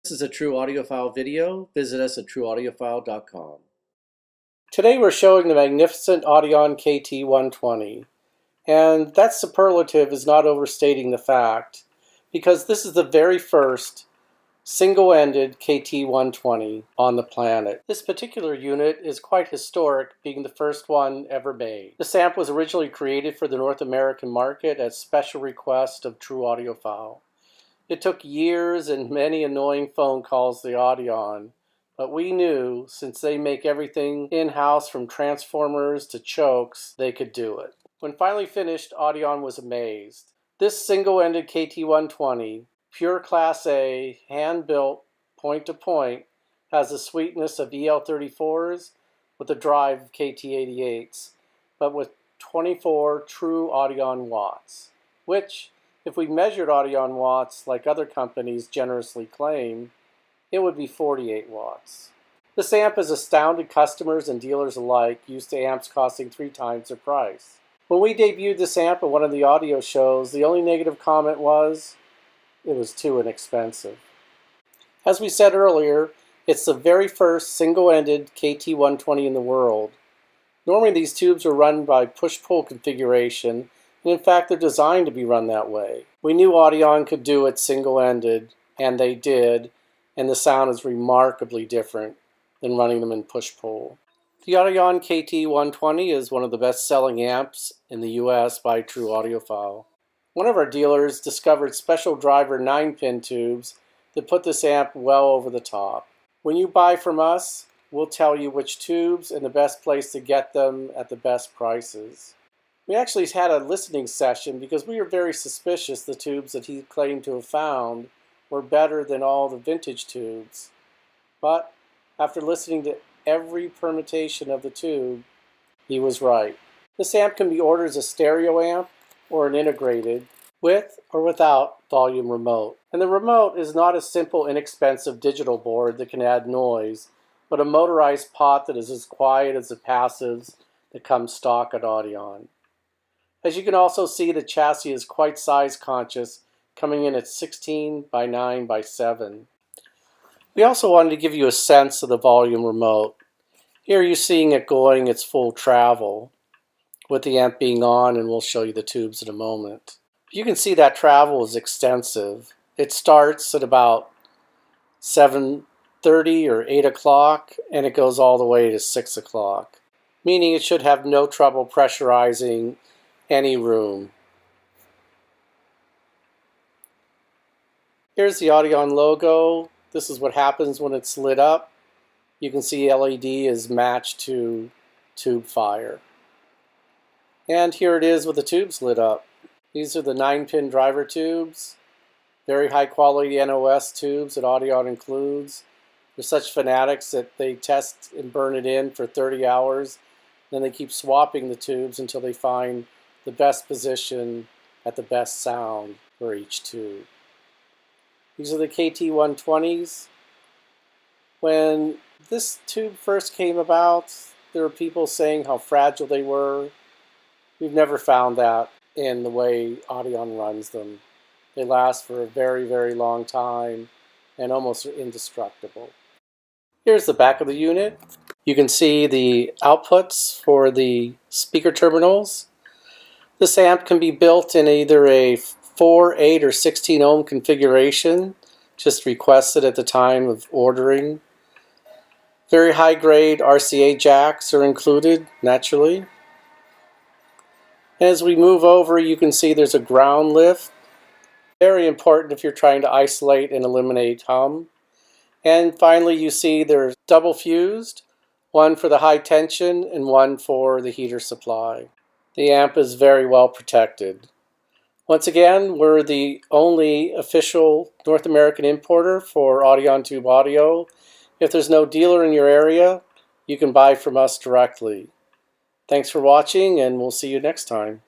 This is a True Audiophile video. Visit us at trueaudiophile.com. Today we're showing the magnificent Audion KT120. And that superlative is not overstating the fact, because this is the very first single-ended KT120 on the planet. This particular unit is quite historic, being the first one ever made. This amp was originally created for the North American market at special request of True Audiophile. It took years and many annoying phone calls to Audion, but we knew, since they make everything in-house from transformers to chokes, they could do it. When finally finished, Audion was amazed. This single-ended KT120, pure Class A, hand-built, point-to-point, has the sweetness of EL34s with the drive of KT88s, but with 24 true Audion watts, which, if we measured Audion watts like other companies generously claim, it would be 48 watts. This amp has astounded customers and dealers alike, used to amps costing 3 times their price. When we debuted this amp at one of the audio shows, the only negative comment was, it was too inexpensive. As we said earlier, it's the very first single-ended KT120 in the world. Normally these tubes are run by push-pull configuration, and in fact they're designed to be run that way. We knew Audion could do it single-ended, and they did, and the sound is remarkably different than running them in push-pull. The Audion KT120 is one of the best-selling amps in the US by True Audiophile. One of our dealers discovered special driver 9-pin tubes that put this amp well over the top. When you buy from us, we'll tell you which tubes and the best place to get them at the best prices. We actually had a listening session because we were very suspicious the tubes that he claimed to have found were better than all the vintage tubes. But after listening to every permutation of the tube, he was right. This amp can be ordered as a stereo amp or an integrated, with or without volume remote. And the remote is not a simple, inexpensive digital board that can add noise, but a motorized pot that is as quiet as the passives that come stock at Audion. As you can also see, the chassis is quite size conscious, coming in at 16 by 9 by 7. We also wanted to give you a sense of the volume remote. Here you're seeing it going its full travel, with the amp being on, and we'll show you the tubes in a moment. You can see that travel is extensive. It starts at about 7:30 or 8 o'clock, and it goes all the way to 6 o'clock, meaning it should have no trouble pressurizing any room. Here's the Audion logo. This is what happens when it's lit up. You can see LED is matched to tube fire. And here it is with the tubes lit up. These are the 9-pin driver tubes. Very high quality NOS tubes that Audion includes. They're such fanatics that they test and burn it in for 30 hours. Then they keep swapping the tubes until they find the best position at the best sound for each tube. These are the KT120s. When this tube first came about, there were people saying how fragile they were. We've never found that in the way Audion runs them. They last for a very, very long time and almost are indestructible. Here's the back of the unit. You can see the outputs for the speaker terminals. This amp can be built in either a 4, 8, or 16 ohm configuration, just requested at the time of ordering. Very high grade RCA jacks are included, naturally. As we move over, you can see there's a ground lift. Very important if you're trying to isolate and eliminate hum. And finally, you see they're double fused, one for the high tension and one for the heater supply. The amp is very well protected. Once again, we're the only official North American importer for Audion Tube Audio. If there's no dealer in your area, you can buy from us directly. Thanks for watching, and we'll see you next time.